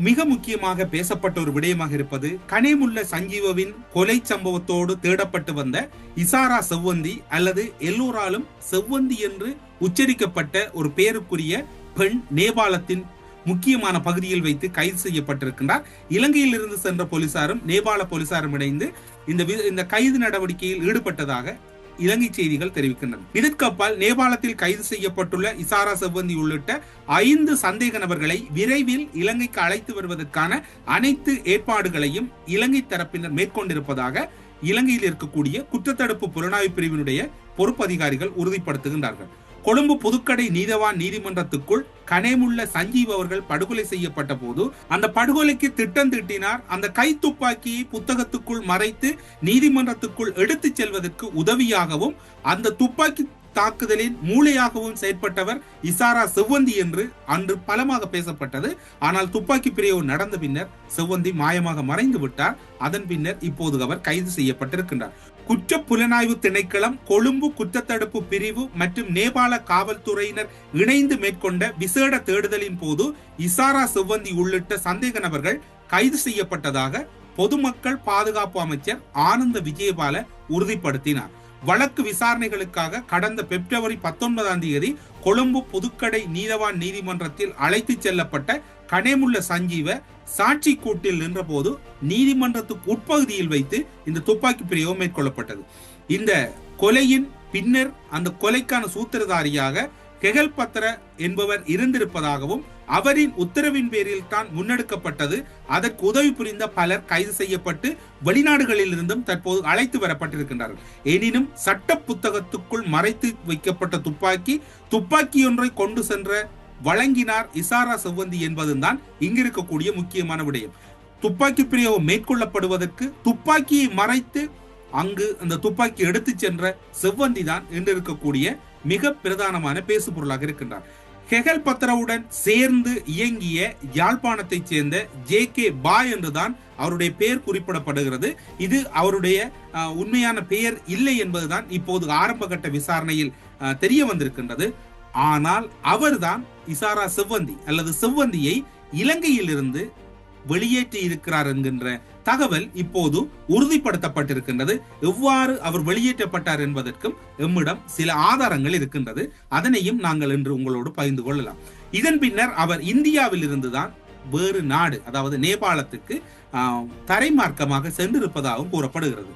மிக முக்கியமாக பேசப்பட்ட ஒரு விடயமாக இருப்பது கனேமுல்ல சஞ்சீவவின் கொலை சம்பவத்தோடு தேடப்பட்டு வந்த இசாரா செவ்வந்தி அல்லது எல்லோராலும் செவ்வந்தி என்று உச்சரிக்கப்பட்ட ஒரு பெயருக்குரிய பெண் நேபாளத்தின் முக்கியமான பகுதியில் வைத்து கைது செய்யப்பட்டிருக்கின்றார். இலங்கையில் இருந்து சென்ற போலீசாரும் நேபாள போலீசாரும் இணைந்து இந்த கைது நடவடிக்கையில் ஈடுபட்டதாக இலங்கை செய்திகள் தெரிவிக்கின்றன. இதற்கப்பால் நேபாளத்தில் கைது செய்யப்பட்டுள்ள இசாரா செவ்வந்தி உள்ளிட்ட 5 சந்தேக நபர்களை விரைவில் இலங்கைக்கு அழைத்து வருவதற்கான அனைத்து ஏற்பாடுகளையும் இலங்கை தரப்பினர் மேற்கொண்டிருப்பதாக இலங்கையில் இருக்கக்கூடிய குற்றத்தடுப்பு புலனாய்வு பிரிவினுடைய பொறுப்பு அதிகாரிகள் உறுதிப்படுத்துகின்றார்கள். கொழும்பு புதுக்கடை நீதவான் நீதிமன்றத்துக்குள் கனேமுல்ல சஞ்சீவ் அவர்கள் படுகொலை செய்யப்பட்ட போது அந்த படுகொலைக்கு திட்டம் தீட்டினார். அந்த கை துப்பாக்கியை புத்தகத்துக்குள் மறைத்து நீதிமன்றத்துக்குள் எடுத்துச் செல்வதற்கு உதவியாகவும் அந்த துப்பாக்கி தாக்குதலின் மூளையாகவும் செயற்பட்டவர் இசாரா செவ்வந்தி என்று அன்று பலமாக பேசப்பட்டது. ஆனால் துப்பாக்கி பிரயோகம் நடந்த பின்னர் செவ்வந்தி மாயமாக மறைந்து விட்டார். அதன் பின்னர் இப்போது அவர் கைது செய்யப்பட்டிருக்கின்றார். குற்ற புலனாய்வு திணைக்களம், கொழும்பு குற்றத்தடுப்பு பிரிவு மற்றும் நேபாள காவல்துறையினர் இணைந்து மேற்கொண்ட விசேட தேடுதலின் போது இசாரா செவ்வந்தி உள்ளிட்ட சந்தேக நபர்கள் கைது செய்யப்பட்டதாக பொதுமக்கள் பாதுகாப்பு அமைச்சர் ஆனந்த விஜயபால உறுதிப்படுத்தினார். வழக்கு விசாரணைகளுக்காக கடந்த பிப்ரவரி 19ஆம் தேதி கொழும்பு புதுக்கடை நீதவான் நீதிமன்றத்தில் அழைத்து செல்லப்பட்ட கனேமுல்ல சஞ்சீவ சாட்சி கூட்டில் நின்ற போது நீதிமன்றத்துக்கு உட்பகுதியில் வைத்து இந்த துப்பாக்கி பிரயோகம் மேற்கொள்ளப்பட்டது. இந்த கொலையின் பின்னர் அந்த கொலைக்கான சூத்திரதாரியாக கெகல் பத்ர என்பவர் இருந்திருப்பதாகவும் அவரின் உத்தரவின் பேரில் தான் முன்னெடுக்கப்பட்டது. அதற்கு உதவி புரிந்த பலர் கைது செய்யப்பட்டு வெளிநாடுகளில் இருந்தும் தற்போது அழைத்து வரப்பட்டிருக்கின்றார்கள். எனினும் சட்ட புத்தகத்துக்குள் மறைத்து வைக்கப்பட்ட துப்பாக்கி ஒன்றை கொண்டு சென்ற வழங்கினார் இசாரா செவ்வந்தி என்பதுதான் இங்கிருக்கக்கூடிய முக்கியமான விடயம். துப்பாக்கி பிரயோகம் மேற்கொள்ளப்படுவதற்கு துப்பாக்கியை மறைத்து அங்கு அந்த துப்பாக்கி எடுத்து சென்ற செவ்வந்தி தான் என்று இருக்கக்கூடிய மிக பிரதானமான பேசு பொருளாக இருக்கின்றார். கெகல் பத்ரவுடன் சேர்ந்து இயங்கிய யாழ்ப்பாணத்தைச் சேர்ந்த JK பாய் என்றுதான் அவருடைய பெயர் குறிப்பிடப்படுகிறது. இது அவருடைய உண்மையான பெயர் இல்லை என்பதுதான் இப்போது ஆரம்ப கட்ட விசாரணையில் தெரிய வந்திருக்கின்றது. ஆனால் அவர்தான் இசாரா செவ்வந்தி அல்லது செவ்வந்தியை இலங்கையில் இருந்து வெளியேற்றி இருக்கிறார் என்கின்ற தகவல் இப்போது உறுதிப்படுத்தப்பட்டிருக்கின்றது. எவ்வாறு அவர் வெளியேற்றப்பட்டார் என்பதற்கும் எம்மிடம் சில ஆதாரங்கள் இருக்கின்றது. அதனையும் நாங்கள் இன்று உங்களோடு பகிர்ந்து கொள்ளலாம். இதன் பின்னர் அவர் இந்தியாவில் இருந்துதான் வேறு நாடு, அதாவது நேபாளத்துக்கு தரைமார்க்கமாக சென்றிருப்பதாகவும் கூறப்படுகிறது.